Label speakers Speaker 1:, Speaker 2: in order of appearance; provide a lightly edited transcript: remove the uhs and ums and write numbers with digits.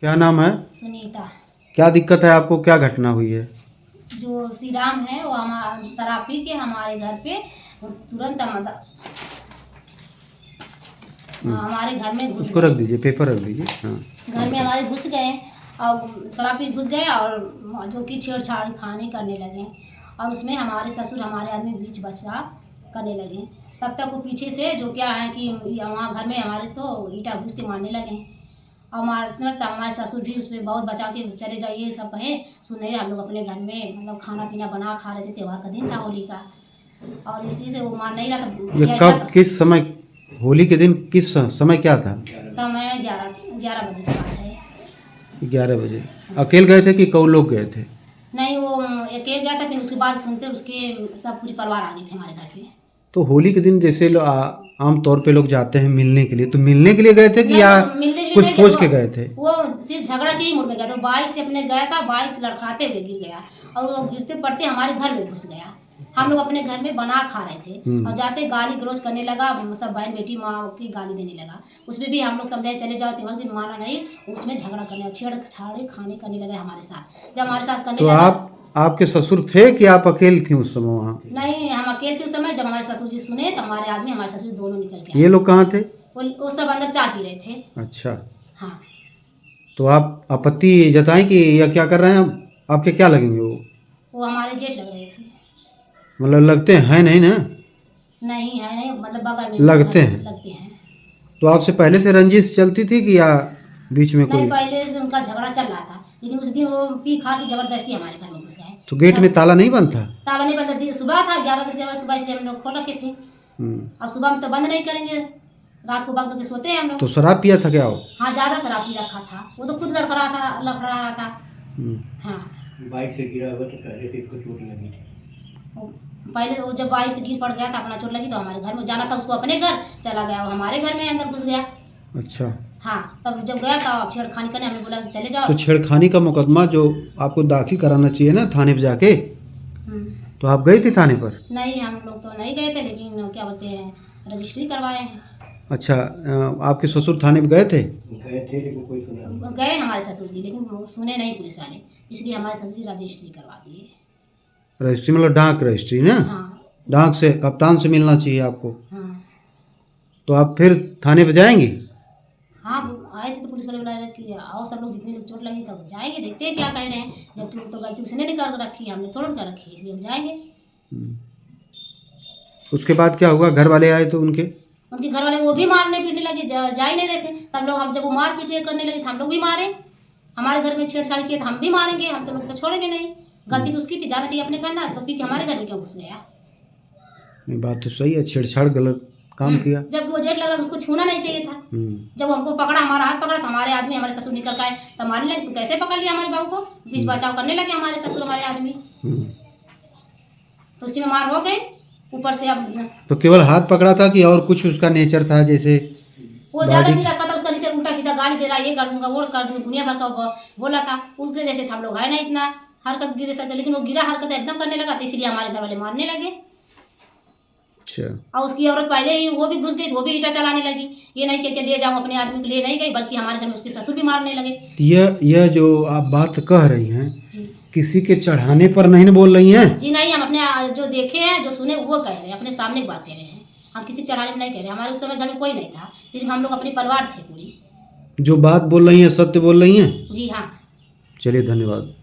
Speaker 1: क्या नाम है?
Speaker 2: सुनीता।
Speaker 1: क्या दिक्कत है आपको? क्या घटना हुई है?
Speaker 2: जो श्री राम है वो हमारे शराब पी के हमारे घर पे तुरंत हमारे घर में घुस
Speaker 1: उसको
Speaker 2: गए।
Speaker 1: रख दीजिए, पेपर रख दीजिए। हाँ,
Speaker 2: घर में हमारे घुस गए और शराब पी घुस गए और जो कि छेड़छाड़ खाने करने लगे और उसमें हमारे ससुर हमारे आदमी बीच बचा करने लगे। तब तक वो पीछे से जो क्या है कि वहाँ घर में हमारे तो ईटा घुस के मारने लगे और मारने तब हमारे ससुर भी उसमें बहुत बचा के चले जाइए सब कहें सुन नहीं। हम लोग अपने घर में मतलब खाना पीना बना खा रहे थे, त्यौहार का दिन था होली का और इसी से वो मार नहीं रहा था।
Speaker 1: ये कब, किस समय, होली के दिन किस समय क्या था?
Speaker 2: समय 11 बजे की बात है।
Speaker 1: 11 बजे। अकेले गए थे कि कई लोग गए थे?
Speaker 2: नहीं, वो अकेले गया था। फिर उसके बाद सुनते उसके सब पूरी परिवार आ गए थे हमारे घर पे।
Speaker 1: तो होली के दिन जैसे आम तौर पे लोग जाते हैं मिलने के लिए, तो मिलने के लिए गए थे कि या
Speaker 2: मिलने के लिए
Speaker 1: कुछ
Speaker 2: नहीं
Speaker 1: सोच
Speaker 2: गए,
Speaker 1: के गए थे?
Speaker 2: वो सिर्फ झगड़ा के ही मूड में गया। तो बाइक से अपने गया था, बाइक लड़खाते हुए गिर गया और वो गिरते पड़ते हमारे घर में घुस गया। हम लोग अपने घर में बना खा रहे थे और जाते गाली गलौज करने लगा, सब बहन बेटी माँ की गाली देने लगा। उसमें भी हम लोग समझाए चले जाओ, त्योहार दिन माना नहीं। उसमें झगड़ा करने और छेड़छाड़ खाने करने लगे हमारे साथ। जब हमारे साथ करने
Speaker 1: तो
Speaker 2: लगा,
Speaker 1: आपके ससुर थे कि आप अकेले थी उस समय वहाँ?
Speaker 2: नहीं हम अकेले थे उस समय। जब हमारे ससुर जी सुने तो हमारे आदमी हमारे ससुर दोनों निकल के
Speaker 1: ये लोग कहाँ थे?
Speaker 2: वो सब अंदर चाय पी रहे थे।
Speaker 1: अच्छा,
Speaker 2: हाँ,
Speaker 1: तो आप आपत्ति जताएं कि या क्या कर रहे हैं? आपके क्या लगेंगे
Speaker 2: वो हमारे जेठ लग रहे थे।
Speaker 1: मतलब लगते हैं नहीं ना?
Speaker 2: नहीं है, नहीं मतलब बगल में
Speaker 1: लगते हैं।
Speaker 2: लगते हैं।
Speaker 1: तो आपसे पहले से रंजिश चलती थी कि या बीच में
Speaker 2: नहीं,
Speaker 1: कोई?
Speaker 2: पहले से उनका झगड़ा चल रहा था, लेकिन उस दिन वो पी खा के जबरदस्ती हमारे घर में घुस गए।
Speaker 1: तो गेट में ताला नहीं बंद था?
Speaker 2: ताला नहीं बंद थी। सुबह था 11 बजे सुबह, इसलिए हम लोग खोल रखे थे। अब सुबह में तो बंद नहीं करेंगे, रात को बंद करके सोते हैं हम लोग।
Speaker 1: तो शराब पिया था क्या वो?
Speaker 2: हाँ, ज़्यादा शराब पी रखा था। वो तो खुद लड़खड़ा रहा था। हाँ,
Speaker 3: बाइक से गिरा हुआ तो पहले से इसको चोट लगी थी।
Speaker 2: पहले वो जब बाइक से गिर पड़ गया था, अपना चोट लगी तो हमारे घर में जाना था उसको, अपने घर चला गया, वो हमारे घर में अंदर घुस गया।
Speaker 1: अच्छा,
Speaker 2: हाँ, तब जब गया था छेड़खानी करने, हमने बोला कि चले जाओ।
Speaker 1: तो छेड़खानी का मुकदमा जो आपको दाखिल कराना चाहिए ना थाने पे जाके, तो आप गई थी थाने पर?
Speaker 2: नहीं, हम लोग तो नहीं गए थे, लेकिन क्या बोलते हैं रजिस्ट्री करवाए हैं।
Speaker 1: अच्छा, आपके ससुर थाने पे गए थे?
Speaker 3: गए थे लेकिन कोई सुना नहीं।
Speaker 2: गए हमारे ससुर जी, लेकिन वो सुने नहीं पुलिस वाले, इसलिए हमारे ससुर जी रजिस्ट्री करवा दिए।
Speaker 1: रजिस्ट्री मतलब डाक रजिस्ट्री ना?
Speaker 2: हाँ
Speaker 1: डाक से कप्तान से मिलना चाहिए आपको।
Speaker 2: हाँ
Speaker 1: तो आप फिर थाने पे जाएंगी?
Speaker 2: हाँ, आए थे तो पुलिस वाले बुलाए कि आओ सब लोग, जितने लोग चोट लगी तब जाएंगे, देखते हैं क्या कह रहे हैं। जबकि तो गलती उसने नहीं कर रखी, हमने थोड़ा कर रखी है, इसलिए हम जाएंगे।
Speaker 1: उसके बाद क्या हुआ? घर वाले आए तो उनके
Speaker 2: घर वाले वो भी मारने पीटने लगे, जा ही नहीं रहे थे। तब लोग हम जब वो मार पीट करने लगे तो हम लोग भी मारे। हमारे घर में छेड़छाड़ किए तो हम भी मारेंगे, हम तो लोग तो छोड़ेंगे नहीं। गलती तो उसकी थी, जाना चाहिए अपने घर ना, तो पी के हमारे घर में क्यों घुस गया?
Speaker 1: नहीं, बात तो सही है, छेड़छाड़ गलत काम किया।
Speaker 2: जब वो जेठ लग रहा था उसको छूना नहीं चाहिए था। जब हमको पकड़ा, हमारा हाथ पकड़ा, तो हमारे आदमी हमारे ससुर निकल के आए तो मारने लगे। तो कैसे पकड़ लिया हमारे बाबू को? बीच बचाव करने लगे हमारे ससुर हमारे आदमी, तो उसी में मार हो गई ऊपर से। अब
Speaker 1: तो केवल हाथ पकड़ा था कि और कुछ उसका नेचर था? जैसे
Speaker 2: वो ज़्यादा भी रखा था, उसका नीचे उल्टा सीधा गाली दे रहा है, ये कर दूंगा वो कर दूंगा, दुनिया भर का बोला था। उनसे जैसे हम लोग है नहीं इतना हरकत गिरे सकते, लेकिन वो गिरा हरकत एकदम करने लगा, तो इसलिए हमारे घर वाले मारने लगे।
Speaker 1: अच्छा,
Speaker 2: और उसकी औरत पहले ही वो भी घुस गई, वो भी ईटा चलाने लगी। ये नहीं कि ले जाऊँ अपने आदमी को, ले नहीं गई, बल्कि हमारे घर में उसके ससुर भी मारने लगे।
Speaker 1: यह जो आप बात कह रही हैं
Speaker 2: जी
Speaker 1: किसी के चढ़ाने पर नहीं बोल रही हैं?
Speaker 2: जी नहीं, हम अपने जो देखे हैं, जो सुने वो कह रहे हैं, अपने सामने की बात कह रहे हैं। हम किसी चढ़ाने में नहीं कह रहे। हमारे उस समय घर में कोई नहीं था, सिर्फ हम लोग अपने परिवार थे पूरी।
Speaker 1: जो बात बोल रही हैं सत्य बोल रही हैं?
Speaker 2: जी हाँ।
Speaker 1: चलिए, धन्यवाद।